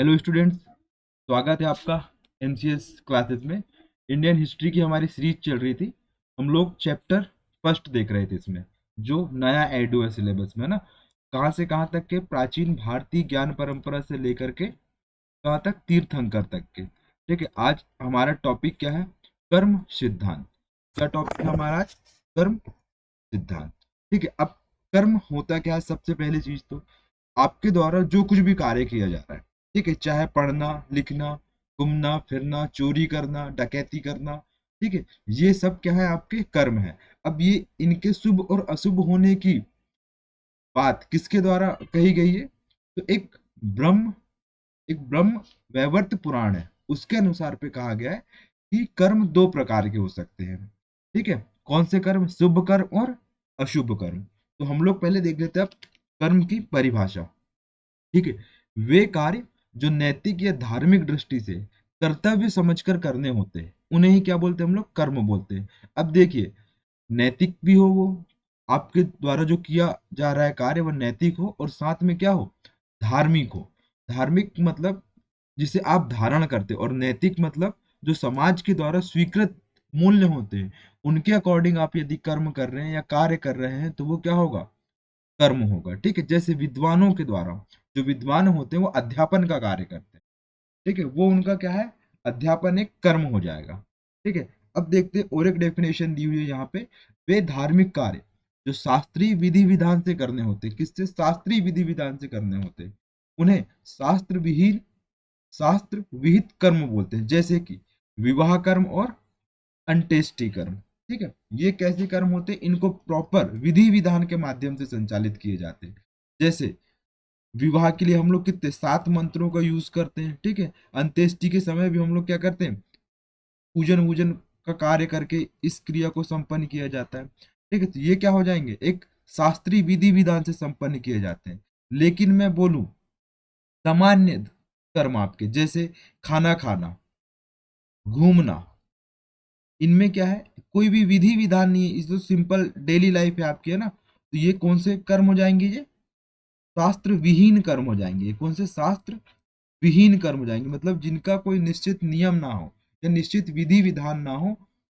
Hello students, स्वागत है आपका एमसीएस क्लासेस में। इंडियन हिस्ट्री की हमारी सीरीज चल रही थी। हम लोग चैप्टर फर्स्ट देख रहे थे इसमें, जो नया एड हुआ सिलेबस में ना, कहाँ से कहाँ तक के प्राचीन भारतीय ज्ञान परंपरा से लेकर के कहाँ तक तीर्थंकर तक के। ठीक है, आज हमारा टॉपिक क्या है? कर्म सिद्धांत। क्या टॉपिक है हमारा आज? कर्म सिद्धांत। ठीक है, अब कर्म होता क्या है? सबसे पहली चीज तो आपके द्वारा जो कुछ भी कार्य किया जा रहा है, ठीक है, चाहे पढ़ना लिखना, घूमना फिरना, चोरी करना, डकैती करना, ठीक है, ये सब क्या है? आपके कर्म है। अब ये इनके शुभ और अशुभ होने की बात किसके द्वारा कही गई है? तो ब्रह्म एक ब्रह्म वैवर्त पुराण है, उसके अनुसार पे कहा गया है कि कर्म दो प्रकार के हो सकते हैं। ठीक है, कौन से कर्म? शुभ कर्म और अशुभ कर्म। तो हम लोग पहले देख लेते हैं अब कर्म की परिभाषा। ठीक है, वे कार्य जो नैतिक या धार्मिक दृष्टि से कर्तव्य समझकर करने होते हैं, उन्हें ही क्या बोलते हैं? हम लोग कर्म बोलते हैं। अब देखिए, नैतिक भी हो, वो आपके द्वारा जो किया जा रहा है कार्य वह नैतिक हो, और साथ में क्या हो? धार्मिक हो। धार्मिक मतलब जिसे आप धारण करते हो, और नैतिक मतलब जो समाज के द्वारा स्वीकृत मूल्य होते हैं, उनके अकॉर्डिंग आप यदि कर्म कर रहे हैं या कार्य कर रहे हैं तो वो क्या होगा? कर्म होगा। ठीक है, जैसे विद्वानों के द्वारा, जो विद्वान होते हैं वो अध्यापन का कार्य करते हैं। ठीक है, वो उनका क्या है? अध्यापन एक कर्म हो जाएगा। ठीक है, अब देखते हैं और एक डेफिनेशन दी हुई है यहाँ पे। वे धार्मिक कार्य जो शास्त्रीय विधि विधान से करने होते हैं, किससे? शास्त्रीय विधि विधान से करने होते हैं, उन्हें शास्त्र विहित कर्म बोलते हैं। जैसे कि विवाह कर्म और अंत्येष्टि कर्म। ठीक है, ये कैसे कर्म होते हैं? इनको प्रॉपर विधि विधान के माध्यम से संचालित किए जाते हैं। जैसे विवाह के लिए हम लोग कितने 7 मंत्रों का यूज करते हैं। ठीक है, अंत्येष्टि के समय भी हम लोग क्या करते हैं? पूजन वूजन का कार्य करके इस क्रिया को संपन्न किया जाता है। ठीक है, तो ये क्या हो जाएंगे? एक शास्त्रीय विधि विधान से संपन्न किए जाते हैं। लेकिन मैं बोलूं सामान्य कर्म आपके, जैसे खाना खाना, घूमना, इनमें क्या है? कोई भी विधि विधान नहीं है, इस तो सिंपल डेली लाइफ है आपकी, है ना? तो ये कौन से कर्म हो जाएंगे? ये शास्त्र विहीन कर्म हो जाएंगे। ये कौन से? शास्त्र विहीन कर्म हो जाएंगे, मतलब जिनका कोई निश्चित नियम ना हो या निश्चित विधि विधान ना हो,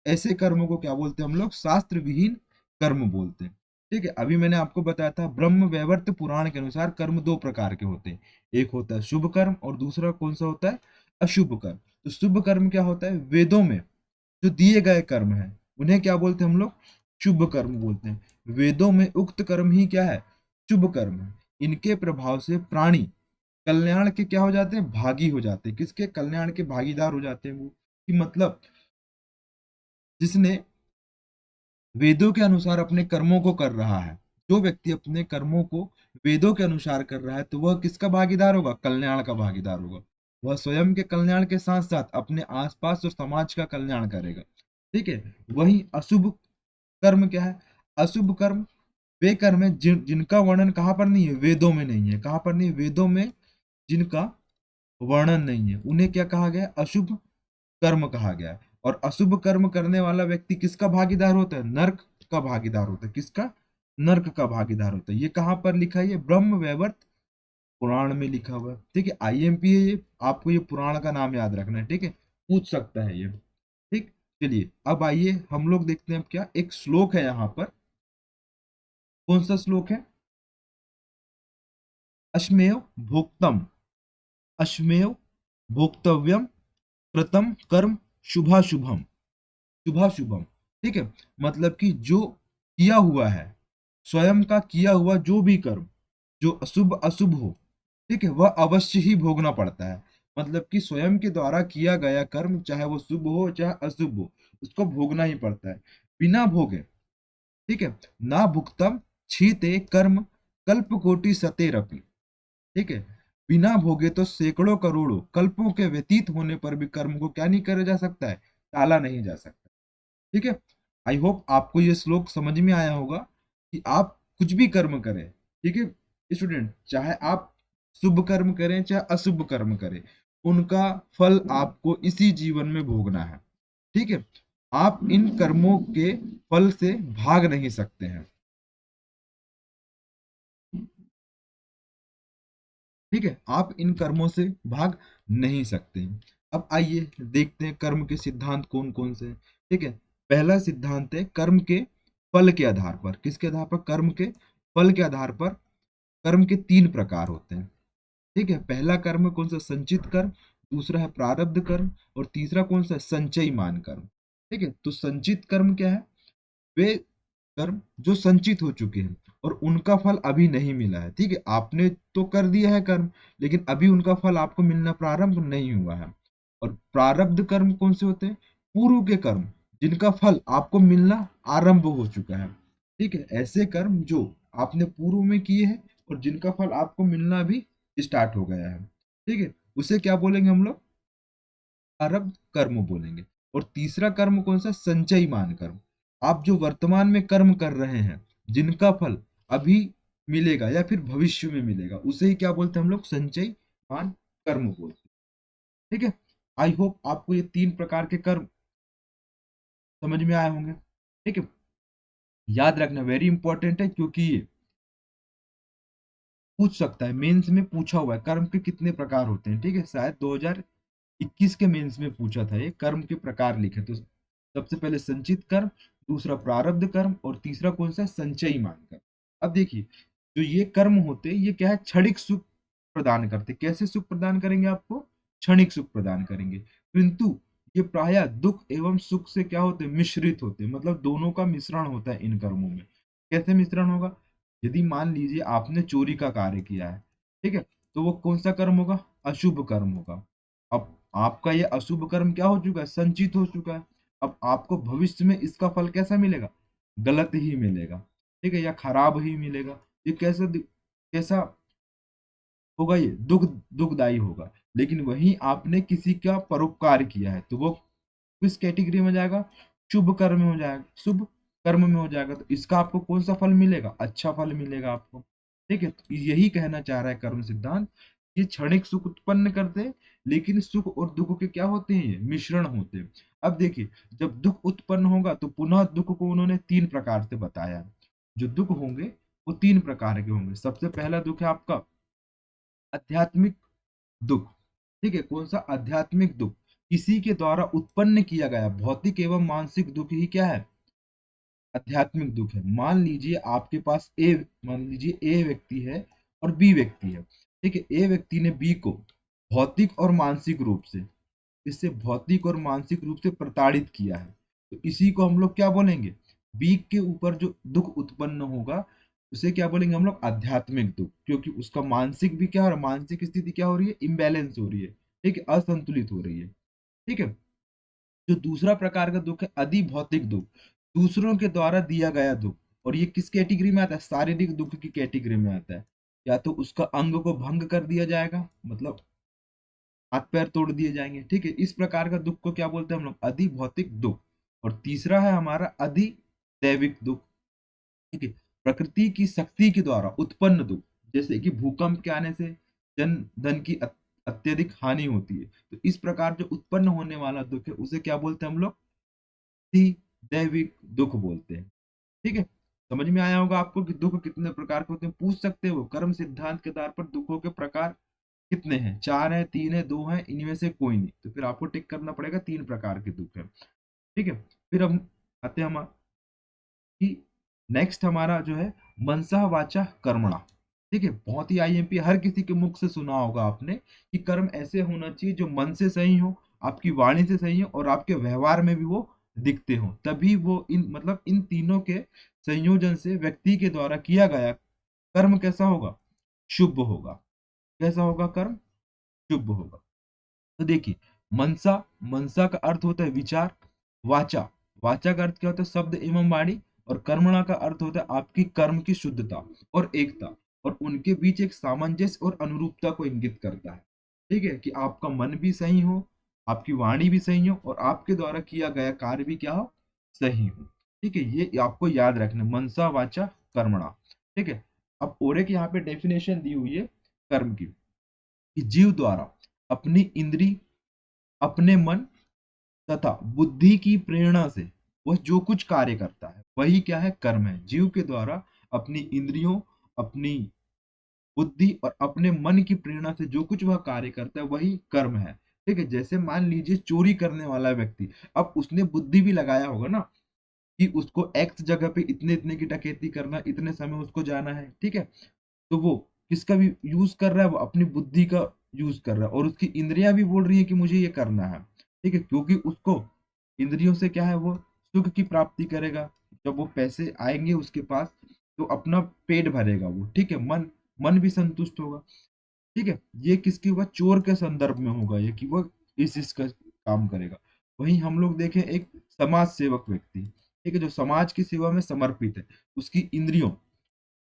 ऐसे कर्मों को क्या बोलते हैं हम लोग? शास्त्र विहीन कर्म बोलते हैं। ठीक है, अभी मैंने आपको बताया था ब्रह्म वैवर्त पुराण के अनुसार कर्म दो प्रकार के होते हैं। एक होता है शुभ कर्म और दूसरा कौन सा होता है? अशुभ कर्म। तो शुभ कर्म क्या होता है? वेदों में जो दिए गए कर्म है उन्हें क्या बोलते हैं हम लोग? शुभ कर्म बोलते हैं। वेदों में उक्त कर्म ही क्या है? शुभ कर्म है। इनके प्रभाव से प्राणी कल्याण के क्या हो जाते हैं? भागी हो जाते हैं। किसके कल्याण के भागीदार हो जाते हैं? वो कि मतलब जिसने वेदों के अनुसार अपने कर्मों को कर रहा है, जो व्यक्ति अपने कर्मों को वेदों के अनुसार कर रहा है, तो वह किसका भागीदार होगा? कल्याण का भागीदार होगा। वह स्वयं के कल्याण के साथ साथ अपने आसपास और समाज का कल्याण करेगा। ठीक है, वही अशुभ कर्म क्या है? अशुभ कर्म वे कर्म है जिनका वर्णन कहाँ पर नहीं है? वेदों में नहीं है। कहाँ पर नहीं? वेदों में जिनका वर्णन नहीं है, उन्हें क्या कहा गया? अशुभ कर्म कहा गया है। और अशुभ कर्म करने वाला व्यक्ति किसका भागीदार होता है? नर्क का भागीदार होता है। किसका? नर्क का भागीदार होता है। ये कहाँ पर लिखा है? ये ब्रह्म वैवर्त पुराण में लिखा हुआ है। ठीक है, आईएमपी है ये, आपको ये पुराण का नाम याद रखना है। ठीक है, पूछ सकता है ये। ठीक, चलिए अब आइए हम लोग देखते हैं अब क्या एक श्लोक है यहाँ पर। कौन सा श्लोक है? अश्मेव भोक्तम, अश्मेव भोक्तव्यम कृतम कर्म शुभाशुभम, शुभाशुभम। ठीक है, मतलब कि जो किया हुआ है, स्वयं का किया हुआ जो भी कर्म जो अशुभ अशुभ हो, ठीक है, वह अवश्य ही भोगना पड़ता है। मतलब कि स्वयं के द्वारा किया गया कर्म चाहे वो शुभ हो चाहे अशुभ हो, उसको भोगना ही पड़ता है। बिना भोगे, ठीक है, ना भुक्तम छीते कर्म कल्प कोटि सतेरपि। ठीक है, बिना भोगे तो सैकड़ों करोड़ों कल्पों के व्यतीत होने पर भी कर्म को क्या नहीं करा जा सकता है? टाला नहीं जा सकता। ठीक है, आई होप आपको ये श्लोक समझ में आया होगा कि आप कुछ भी कर्म करें, ठीक है स्टूडेंट, चाहे आप शुभ कर्म करें चाहे अशुभ कर्म करें, उनका फल आपको इसी जीवन में भोगना है। ठीक है, आप इन कर्मों के फल से भाग नहीं सकते हैं। ठीक है, आप इन कर्मों से भाग नहीं सकते। अब आइए देखते हैं कर्म के सिद्धांत कौन कौन से हैं। ठीक है, पहला सिद्धांत है कर्म के फल के आधार पर। किसके आधार पर? कर्म के फल के आधार पर कर्म के तीन प्रकार होते हैं। ठीक है, पहला कर्म कौन सा? संचित कर्म, दूसरा है प्रारब्ध कर्म, और तीसरा कौन सा है? संचयमान कर्म। ठीक है, तो संचित कर्म क्या है? वे कर्म जो संचित हो चुके हैं और उनका फल अभी नहीं मिला है। ठीक है, आपने तो कर दिया है कर्म, लेकिन अभी उनका फल आपको मिलना प्रारंभ नहीं हुआ है। और प्रारब्ध कर्म कौन से होते हैं? पूर्व के कर्म जिनका फल आपको मिलना आरंभ हो चुका है। ठीक है, ऐसे कर्म जो आपने पूर्व में किए हैं और जिनका फल आपको मिलना भी स्टार्ट हो गया है। ठीक है, उसे क्या बोलेंगे हम लोग? प्रारब्ध कर्म बोलेंगे। और तीसरा कर्म कौन सा? संचयमान कर्म। आप जो वर्तमान में कर्म कर रहे हैं, जिनका फल अभी मिलेगा या फिर भविष्य में मिलेगा, उसे ही क्या बोलते हैं हम लोग? संचयमान कर्म बोलते हैं। ठीक है, आई होप आपको ये तीन प्रकार के कर्म समझ में आए होंगे। ठीक है, याद रखना वेरी इंपॉर्टेंट है, क्योंकि ये पूछ सकता है, मेंस में पूछा हुआ है कर्म के कितने प्रकार होते हैं। ठीक है, शायद 2021 के मेंस में पूछा था ये कर्म के प्रकार लिखे। तो सबसे पहले संचित कर्म, दूसरा प्रारब्ध कर्म, और तीसरा कौन सा? संचयी कर्म। अब देखिए, जो ये कर्म होते हैं ये क्या है? क्षणिक सुख प्रदान करते। कैसे सुख प्रदान करेंगे आपको? क्षणिक सुख प्रदान करेंगे, किंतु ये प्रायः दुख एवं सुख से क्या होते हैं? मिश्रित होते हैं, मतलब दोनों का मिश्रण होता है इन कर्मों में। कैसे मिश्रण होगा? यदि मान लीजिए आपने चोरी का कार्य किया है, ठीक है, तो वो कौन सा कर्म होगा? अशुभ कर्म होगा। अब आपका ये अशुभ कर्म क्या हो चुका है? संचित हो चुका है। अब आपको भविष्य में इसका फल कैसा मिलेगा? गलत ही मिलेगा। ठीक है, या खराब ही मिलेगा। ये कैसा होगा? ये दुखदाई होगा। लेकिन वहीं आपने किसी का परोपकार किया है, तो वो किस कैटेगरी में जाएगा? शुभ कर्म में हो जाएगा, शुभ कर्म में हो जाएगा। तो इसका आपको कौन सा फल मिलेगा? अच्छा फल मिलेगा आपको। ठीक है, तो यही कहना चाह रहा है कर्म सिद्धांत। ये क्षणिक सुख उत्पन्न करते हैं, लेकिन सुख और दुख के क्या होते हैं? ये मिश्रण होते हैं। अब देखिए, जब दुख उत्पन्न होगा तो पुनः दुख को उन्होंने तीन प्रकार से बताया। जो दुख होंगे वो तीन प्रकार के होंगे। सबसे पहला दुख है आपका आध्यात्मिक दुख। ठीक है, कौन सा? आध्यात्मिक दुख। किसी के द्वारा उत्पन्न किया गया भौतिक एवं मानसिक दुख ही क्या है? आध्यात्मिक दुख है। मान लीजिए आपके पास मान लीजिए ए व्यक्ति है और बी व्यक्ति है। ठीक है, ए व्यक्ति ने बी को भौतिक और मानसिक रूप से, इससे भौतिक और मानसिक रूप से प्रताड़ित किया है। तो इसी को हम लोग क्या बोलेंगे? बी के ऊपर जो दुख उत्पन्न होगा उसे क्या बोलेंगे हम लोग? आध्यात्मिक दुख। क्योंकि उसका मानसिक भी क्या हो रहा है? मानसिक स्थिति क्या हो रही है? इम्बैलेंस हो रही है। ठीक है, असंतुलित हो रही है। ठीक है, जो दूसरा प्रकार का दुख है अधिभौतिक दुख, दूसरों के द्वारा दिया गया दुख। और ये किस कैटेगरी में आता है? शारीरिक दुख की कैटेगरी में आता है। या तो उसका अंग को भंग कर दिया जाएगा, मतलब हाथ पैर तोड़ दिए जाएंगे। ठीक है, इस प्रकार का दुख को क्या बोलते हैं हम लोग? अधिभौतिक दुख। और तीसरा है हमारा अधिदैविक दुख। ठीक है, प्रकृति की शक्ति के द्वारा उत्पन्न दुख, जैसे कि भूकंप के आने से जन धन की अत्यधिक हानि होती है। तो इस प्रकार जो उत्पन्न होने वाला दुख है उसे क्या बोलते हैं हम लोग? दैविक दुख बोलते हैं। ठीक है, समझ में आया होगा आपको कि दुख कितने प्रकार के होते हैं। पूछ सकते हो कर्म सिद्धांत के आधार पर दुखों के प्रकार कितने हैं? चार है, तीन है, दो है, इनमें से कोई नहीं, तो फिर आपको टिक करना पड़ेगा तीन प्रकार के दुख है। ठीक है, फिर हम आते हैं हम कि नेक्स्ट हमारा जो है मनसा वाचा कर्मणा। ठीक है, बहुत ही आईएमपी हर किसी के मुख से सुना होगा आपने कि कर्म ऐसे होना चाहिए जो मन से सही हो, आपकी वाणी से सही हो और आपके व्यवहार में भी वो दिखते हो। तभी वो इन मतलब इन तीनों के संयोजन से व्यक्ति के द्वारा किया गया कर्म कैसा होगा? शुभ होगा। कैसा होगा कर्म? शुभ होगा। तो देखिए, मनसा, मनसा का अर्थ होता है विचार। वाचा, वाचा का अर्थ क्या होता है? शब्द एवं वाणी। और कर्मणा का अर्थ होता है आपकी कर्म की शुद्धता और एकता। और उनके बीच एक सामंजस्य और अनुरूपता को इंगित करता है। ठीक है, कि आपका मन भी सही हो, आपकी वाणी भी सही हो और आपके द्वारा किया गया कार्य भी क्या हो? सही हो। ठीक है, ये आपको याद रखना, मनसा वाचा कर्मणा। ठीक है, अब और एक यहाँ पे डेफिनेशन दी हुई है कर्म की, कि जीव द्वारा अपनी इंद्री, अपने मन तथा बुद्धि की प्रेरणा से वह जो कुछ कार्य करता है वही क्या है? कर्म है। जीव के द्वारा अपनी इंद्रियों, अपनी बुद्धि और अपने मन की प्रेरणा से जो कुछ वह कार्य करता है वही कर्म है। ठीक है, जैसे मान लीजिए चोरी करने वाला व्यक्ति, अब उसने बुद्धि भी लगाया होगा ना कि उसको एक्स जगह पे इतने इतने की डकैती करना, इतने समय उसको जाना है। ठीक है, तो वो किसका भी यूज कर रहा है, वो अपनी बुद्धि का यूज कर रहा है, और उसकी इंद्रियां भी बोल रही है कि मुझे ये करना है। ठीक है, क्योंकि उसको इंद्रियों से क्या है, वो सुख की प्राप्ति करेगा। जब वो पैसे आएंगे उसके पास तो अपना पेट भरेगा वो। ठीक है, मन मन भी संतुष्ट होगा। ठीक है, ये किसकी हुआ, चोर के संदर्भ में होगा ये, कि वो इस इसका काम करेगा। वहीं हम लोग देखें एक समाज सेवक व्यक्ति, ठीक है, जो समाज की सेवा में समर्पित है, उसकी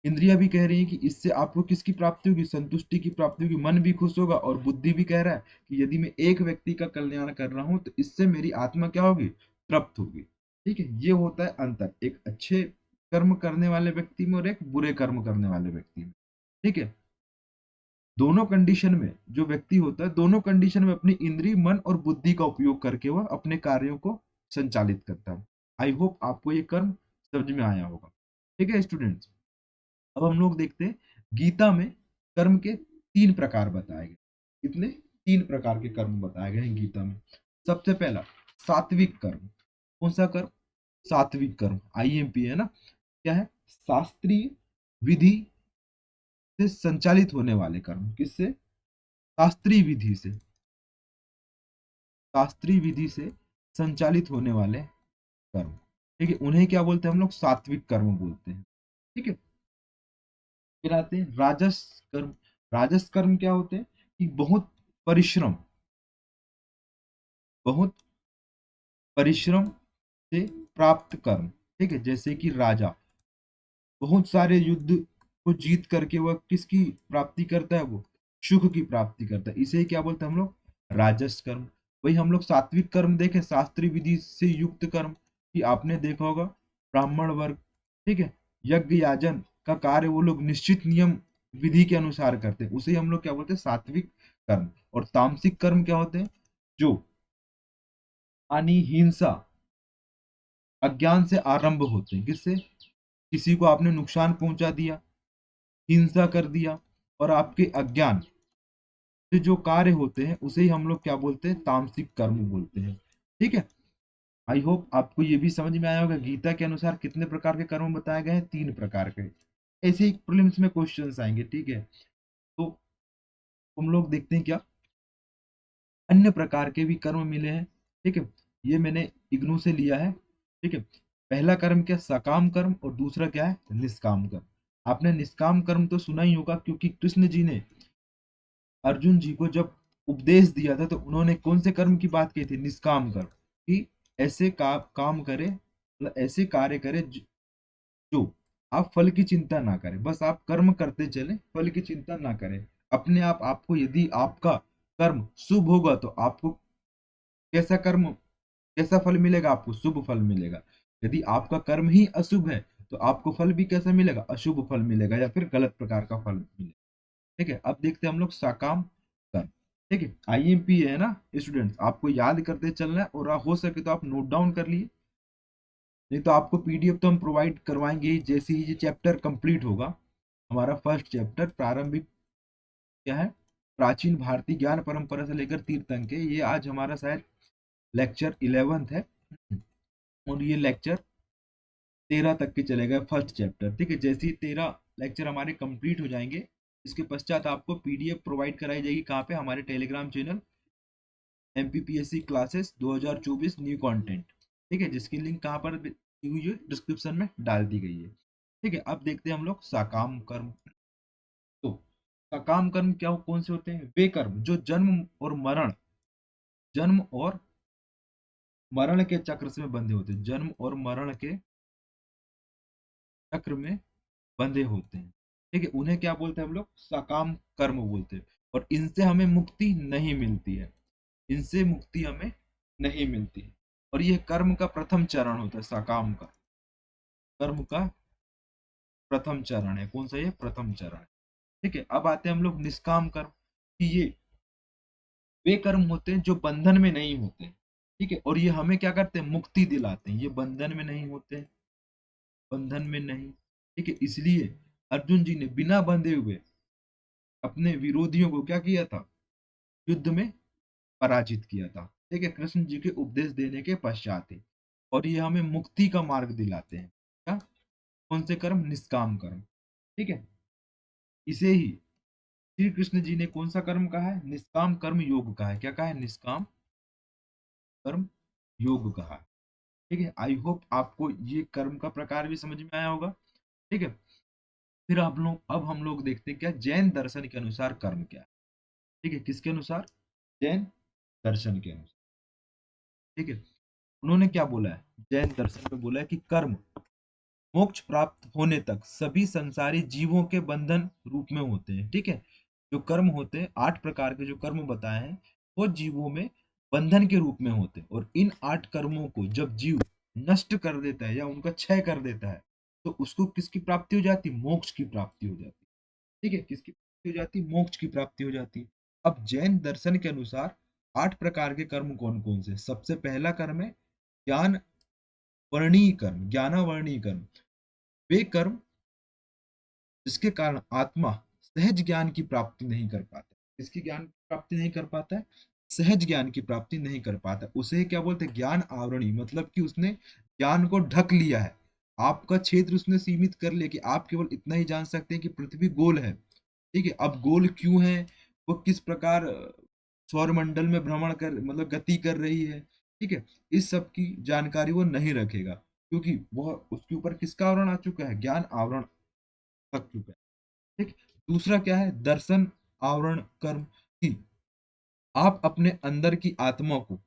इंद्रियां भी कह रही है कि इससे आपको किसकी प्राप्ति होगी, संतुष्टि की प्राप्ति होगी, मन भी खुश होगा, और बुद्धि भी कह रहा है कि यदि मैं एक व्यक्ति का कल्याण कर रहा हूं तो इससे मेरी आत्मा क्या होगी, तृप्त होगी। ठीक है, ये होता है अंतर एक अच्छे कर्म करने वाले व्यक्ति में और एक बुरे कर्म करने वाले व्यक्ति में। ठीक है, दोनों कंडीशन में जो व्यक्ति होता है, दोनों कंडीशन में अपनी इंद्रिय, मन और बुद्धि का उपयोग करके वह अपने कार्यों को संचालित करता है। आई होप आपको ये कर्म समझ में आया होगा। ठीक है स्टूडेंट्स, अब हम लोग देखते हैं गीता में कर्म के 3 प्रकार बताए गए। कितने? 3 प्रकार के कर्म बताए गए हैं गीता में। सबसे पहला सात्विक कर्म। कौन सा कर्म? सात्विक कर्म, आईएमपी है ना। क्या है? शास्त्रीय विधि से संचालित होने वाले कर्म। किससे? शास्त्रीय विधि से, शास्त्रीय विधि से संचालित होने वाले कर्म। ठीक है, उन्हें क्या बोलते हैं हम लोग? सात्विक कर्म बोलते हैं। ठीक है, फिर आते हैं राजस कर्म। राजस कर्म क्या होते हैं कि परिश्रम बहुत परिश्रम से प्राप्त कर्म। ठीक है, जैसे कि राजा बहुत सारे युद्ध को जीत करके वह किसकी प्राप्ति करता है, वो सुख की प्राप्ति करता है, इसे क्या बोलते हैं हम लोग? राजस कर्म। वही हम लोग सात्विक कर्म देखें, शास्त्रीय विधि से युक्त कर्म, कि आपने देखा होगा ब्राह्मण वर्ग, ठीक है, यज्ञ याजन का कार्य वो लोग निश्चित नियम विधि के अनुसार करते हैं, उसे हम लोग क्या बोलते हैं? सात्विक कर्म। और तामसिक कर्म क्या होते हैं? जो हानि, हिंसा, अज्ञान से आरंभ होते हैं। किससे? किसी को आपने नुकसान पहुंचा दिया, हिंसा कर दिया, और आपके अज्ञान से जो कार्य होते हैं उसे ही हम लोग क्या बोलते हैं? तामसिक कर्म बोलते हैं। ठीक है, आई होप आपको ये भी समझ में आया होगा गीता के अनुसार कितने प्रकार के कर्म बताए गए हैं? 3 प्रकार के। ऐसे ही प्रीलिम्स में क्वेश्चंस आएंगे। ठीक है, तो हम लोग देखते हैं क्या अन्य प्रकार के भी कर्म मिले हैं। ठीक है, ये मैंने इग्नू से लिया है। ठीक है, पहला कर्म क्या? सकाम कर्म, और दूसरा क्या है? निष्काम कर्म। आपने निष्काम कर्म तो सुना ही होगा, क्योंकि कृष्ण जी ने अर्जुन जी को जब उपदेश दिया था तो उन्होंने कौन से कर्म की बात की थी? निष्काम कर्म, कि ऐसे काम करे, मतलब ऐसे कार्य करे जो आप फल की चिंता ना करें, बस आप कर्म करते चले, फल की चिंता ना करें। अपने आप आपको, यदि आपका कर्म शुभ होगा तो आपको कैसा कर्म, कैसा फल मिलेगा? आपको शुभ फल मिलेगा। यदि आपका कर्म ही अशुभ है तो आपको फल भी कैसा मिलेगा? अशुभ फल मिलेगा, या फिर गलत प्रकार का फल मिलेगा। ठीक है, अब देखते हैं हम लोग साकाम कर्म। ठीक है, आईएमपी है ना स्टूडेंट्स, आपको याद करते चलना है, और हो सके तो आप नोट डाउन कर लिए, नहीं तो आपको पीडीएफ तो हम प्रोवाइड करवाएंगे ही जैसे ही ये चैप्टर कंप्लीट होगा। हमारा फर्स्ट चैप्टर प्रारंभिक क्या है, प्राचीन भारतीय ज्ञान परंपरा से लेकर तीर्थंक के, ये आज हमारा शायद लेक्चर 11th है, और ये लेक्चर 13 तक के चले गए फर्स्ट चैप्टर। ठीक है, जैसे ही 13 लेक्चर हमारे कंप्लीट हो जाएंगे, इसके पश्चात आपको पीडीएफ प्रोवाइड कराई जाएगी। कहाँ पे? हमारे Telegram channel MPPSC classes 2024 new content. ठीक है, जिसकी लिंक कहाँ पर दी हुई है? डिस्क्रिप्शन में डाल दी गई है। ठीक है, अब देखते हैं हम लोग साकाम कर्म। तो साकाम कर्म क्या कौन से होते हैं? वे कर्म जो जन्म और मरण के चक्र से बंधे होते हैं, जन्म और मरण के चक्र में बंधे होते हैं। ठीक है, उन्हें क्या बोलते हैं हम लोग? सकाम कर्म बोलते हैं। और इनसे हमें मुक्ति नहीं मिलती है, इनसे मुक्ति हमें नहीं मिलती है। और यह कर्म का प्रथम चरण होता है, सकाम का कर्म का प्रथम चरण है। कौन सा? ये प्रथम चरण है। ठीक है, अब आते हैं हम लोग निष्काम कर्म, कि ये वे कर्म होते हैं जो बंधन में नहीं होते। ठीक है, और ये हमें क्या करते हैं? मुक्ति दिलाते हैं। ये बंधन में नहीं होते, बंधन में नहीं। ठीक है, इसलिए अर्जुन जी ने बिना बंधे हुए अपने विरोधियों को क्या किया था, युद्ध में पराजित किया था। ठीक है, कृष्ण जी के उपदेश देने के पश्चात ही। और ये हमें मुक्ति का मार्ग दिलाते हैं। क्या? कौन से कर्म? निष्काम कर्म। ठीक है, इसे ही श्री कृष्ण जी ने कौन सा कर्म कहा है? निष्काम कर्म योग कहा है। क्या कहा है? निष्काम कर्म योग कहा है। ठीक है, आई होप आपको ये कर्म का प्रकार भी समझ में आया होगा। ठीक है, फिर अब हम लोग देखते हैं क्या जैन दर्शन के अनुसार कर्म क्या है। ठीक है, किसके अनुसार? जैन दर्शन के अनुसार। ठीक है, उन्होंने क्या बोला है? जैन दर्शन में बोला है कि कर्म मोक्ष प्राप्त होने तक सभी संसारी जीवों के बंधन रूप में होते हैं। ठीक है, जो कर्म होते हैं, 8 प्रकार के जो कर्म बताए हैं, वो जीवों में बंधन के रूप में होते हैं। और इन 8 कर्मों को जब जीव नष्ट कर देता है या उनका क्षय कर देता है, तो उसको किसकी प्राप्ति हो जाती? मोक्ष की प्राप्ति हो जाती। ठीक है, किसकी प्राप्ति हो जाती? मोक्ष की प्राप्ति हो जाती। अब जैन दर्शन के अनुसार 8 प्रकार के कर्म कौन कौन से? सबसे पहला कर्म है ज्ञान वर्णीय कर्म, ज्ञानावर्णीय कर्म। वे कर्म जिसके कारण आत्मा सहज ज्ञान की प्राप्ति नहीं कर पाता। किसकी ज्ञान की प्राप्ति नहीं कर पाता है? सहज ज्ञान की प्राप्ति नहीं कर पाता। उसे क्या बोलते हैं? ज्ञान आवरणी, मतलब कि उसने ज्ञान को ढक लिया है। आपका क्षेत्र उसने सीमित कर लिया कि आप केवल इतना ही जान सकते हैं कि पृथ्वी गोल है। ठीक है, अब गोल क्यों है, वो किस प्रकार सौरमंडल में भ्रमण कर मतलब गति कर रही है, ठीक है, इस सब की जानकारी वो नहीं रखेगा, क्योंकि वह उसके ऊपर किसका आवरण आ चुका है? ज्ञान आवरण थक चुका है। ठीक। दूसरा क्या है? दर्शन आवरण कर्म की आप अपने अंदर की आत्मा को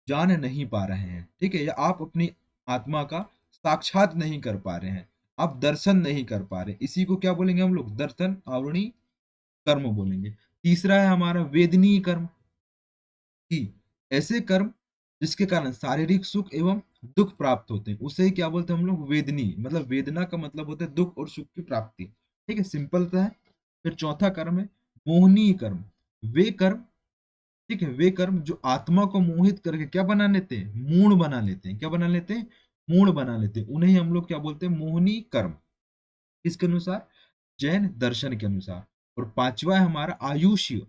जान नहीं पा रहे हैं। ठीक है, या आप अपनी आत्मा का साक्षात नहीं कर पा रहे हैं, आप दर्शन नहीं कर पा रहे, इसी को क्या बोलेंगे हम लोग? दर्शन आवरणी कर्म बोलेंगे। तीसरा है हमारा वेदनीय कर्म की ऐसे कर्म जिसके कारण शारीरिक सुख एवं दुख प्राप्त होते हैं, उसे ही क्या बोलते हैं हम लोग? वेदनी, मतलब वेदना का मतलब होता है दुख और सुख की प्राप्ति। ठीक है, सिंपल सा है। फिर चौथा कर्म है मोहनीय कर्म। वे कर्म, ठीक है, वे कर्म जो आत्मा को मोहित करके क्या बना लेते हैं? मूढ़ बना लेते हैं। क्या बना लेते हैं? मूढ़ बना लेते हैं। उन्हें ही हम लोग क्या बोलते हैं? मोहनीय कर्म। किसके अनुसार? जैन दर्शन के अनुसार। और पांचवा है हमारा आयुष्य,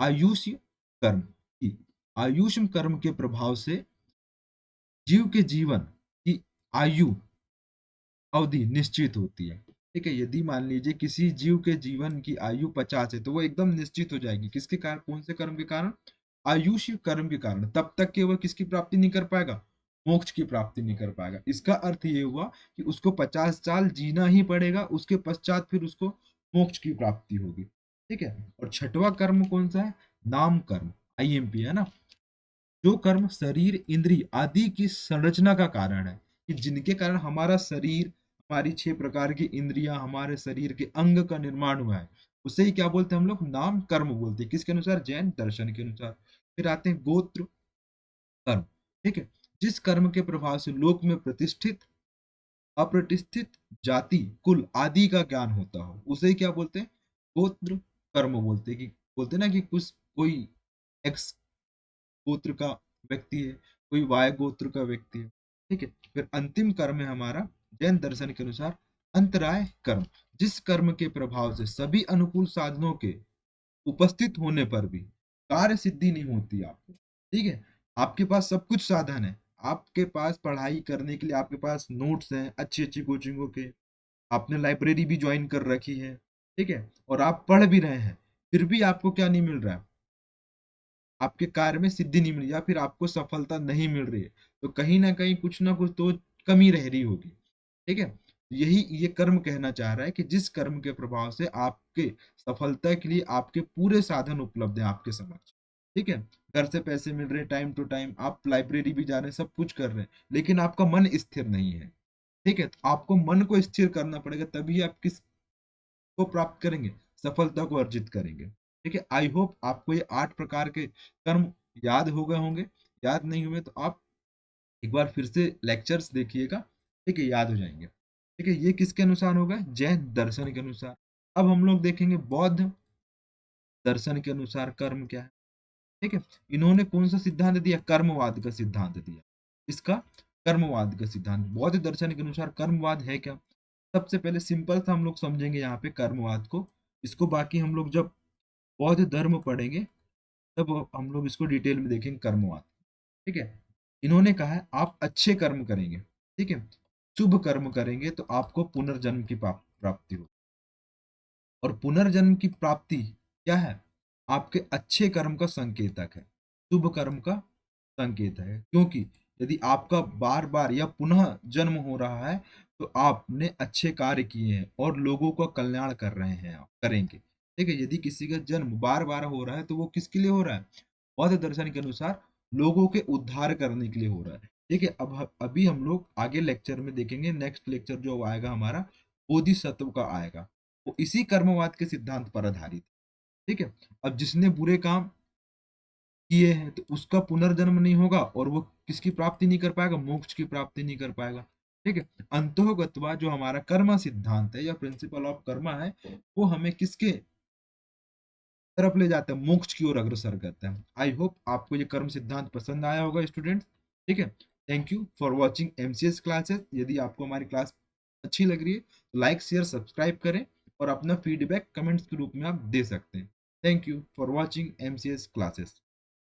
आयुष्य कर्म की आयुष्म कर्म के प्रभाव से जीव के जीवन की आयु अवधि निश्चित होती है। ठीक है, यदि मान लीजिए किसी जीव के जीवन की आयु 50 है, तो वो एकदम निश्चित हो जाएगी। किसके कारण? कौन से कर्म के कारण? आयुष कर्म के कारण। तब तक के वह किसकी प्राप्ति नहीं कर पाएगा? मोक्ष की प्राप्ति नहीं कर पाएगा। इसका अर्थ ये हुआ कि उसको 50 साल जीना ही पड़ेगा, उसके पश्चात फिर उसको मोक्ष की प्राप्ति होगी। ठीक है, और छठवां कर्म कौन सा है? नाम कर्म, आईएमपी है ना। जो कर्म शरीर इंद्री आदि की संरचना का कारण है, कि जिनके कारण हमारा शरीर, हमारी 6 प्रकार की इंद्रियां, हमारे शरीर के अंग का निर्माण हुआ है, उसे ही क्या बोलते हैं हम लोग? नाम कर्म बोलते हैं। किसके अनुसार? जैन दर्शन के अनुसार। फिर आते हैं गोत्र कर्म। ठीक है, जिस कर्म के प्रभाव से लोक में प्रतिष्ठित अप्रतिष्ठित जाति कुल आदि का ज्ञान होता हो, उसे ही क्या बोलते हैं? गोत्र कर्म बोलते हैं। कि बोलते हैं ना कि कुछ कोई एक्स गोत्र का व्यक्ति है, कोई वाय गोत्र का व्यक्ति है। ठीक है, फिर अंतिम कर्म है हमारा जैन दर्शन के अनुसार अंतराय कर्म। जिस कर्म के प्रभाव से सभी अनुकूल साधनों के उपस्थित होने पर भी कार्य सिद्धि नहीं होती आपको। ठीक है, आपके पास सब कुछ साधन है, आपके पास पढ़ाई करने के लिए आपके पास नोट्स हैं अच्छी अच्छी कोचिंगों के, आपने लाइब्रेरी भी ज्वाइन कर रखी है, ठीक है, और आप पढ़ भी रहे हैं, फिर भी आपको क्या नहीं मिल रहा है? आपके कार्य में सिद्धि नहीं मिल रही, या फिर आपको सफलता नहीं मिल रही है, तो कहीं ना कुछ तो कमी रह रही होगी। ठीक है, यही ये कर्म कहना चाह रहा है कि जिस कर्म के प्रभाव से आपके सफलता के लिए आपके पूरे साधन उपलब्ध हैं आपके समक्ष। ठीक है, घर से पैसे मिल रहे हैं टाइम टू टाइम, आप लाइब्रेरी भी जा रहे हैं, सब कुछ कर रहे हैं, लेकिन आपका मन स्थिर नहीं है। ठीक है, तो आपको मन को स्थिर करना पड़ेगा, तभी आप किस को प्राप्त करेंगे? सफलता को अर्जित करेंगे। ठीक है, आई होप आपको ये 8 प्रकार के कर्म याद हो गए होंगे। याद नहीं हुए तो आप एक बार फिर से लेक्चर्स देखिएगा। ठीक है, याद हो जाएंगे। ठीक है, ये किसके अनुसार होगा? जैन दर्शन के अनुसार। अब हम लोग देखेंगे बौद्ध दर्शन के अनुसार कर्म क्या है। ठीक है, इन्होंने कौन सा सिद्धांत दिया? कर्मवाद का सिद्धांत दिया। इसका कर्मवाद का सिद्धांत। बौद्ध दर्शन के अनुसार कर्मवाद है क्या? सबसे पहले सिंपल सा हम लोग समझेंगे यहाँ पे कर्मवाद को। इसको बाकी हम लोग जब बौद्ध धर्म पढ़ेंगे तब हम लोग इसको डिटेल में देखेंगे कर्मवाद। ठीक है, इन्होंने कहा है आप अच्छे कर्म करेंगे, ठीक है, शुभ कर्म करेंगे तो आपको पुनर्जन्म की प्राप्ति हो। और पुनर्जन्म की प्राप्ति क्या है? आपके अच्छे कर्म का संकेतक है, शुभ कर्म का संकेत है। क्योंकि यदि आपका बार बार या पुनः जन्म हो रहा है तो आपने अच्छे कार्य किए हैं और लोगों का कल्याण कर रहे हैं, आप करेंगे। ठीक है, यदि किसी का जन्म बार बार हो रहा है तो वो किसके लिए हो रहा है? बौद्ध दर्शन के अनुसार लोगों के उद्धार करने के लिए हो रहा है। ठीक है, अब अभी हम लोग आगे लेक्चर में देखेंगे, नेक्स्ट लेक्चर जो आएगा हमारा बोधिसत्व का आएगा, वो इसी कर्मवाद के सिद्धांत पर आधारित है। ठीक है, अब जिसने बुरे काम किए हैं तो उसका पुनर्जन्म नहीं होगा और वो किसकी प्राप्ति नहीं कर पाएगा? मोक्ष की प्राप्ति नहीं कर पाएगा। ठीक है, अंतोगत्वा जो हमारा कर्म सिद्धांत है या प्रिंसिपल ऑफ कर्मा है, वो हमें किसके तरफ ले जाता है? मोक्ष की ओर अग्रसर करता है। आई होप आपको ये कर्म सिद्धांत पसंद आया होगा स्टूडेंट्स। ठीक है, thank you for watching MCS classes. यदि आपको हमारी क्लास अच्छी लग रही है तो लाइक शेयर सब्सक्राइब करें और अपना फीडबैक कमेंट्स के रूप में आप दे सकते हैं। Thank you for watching MCS classes.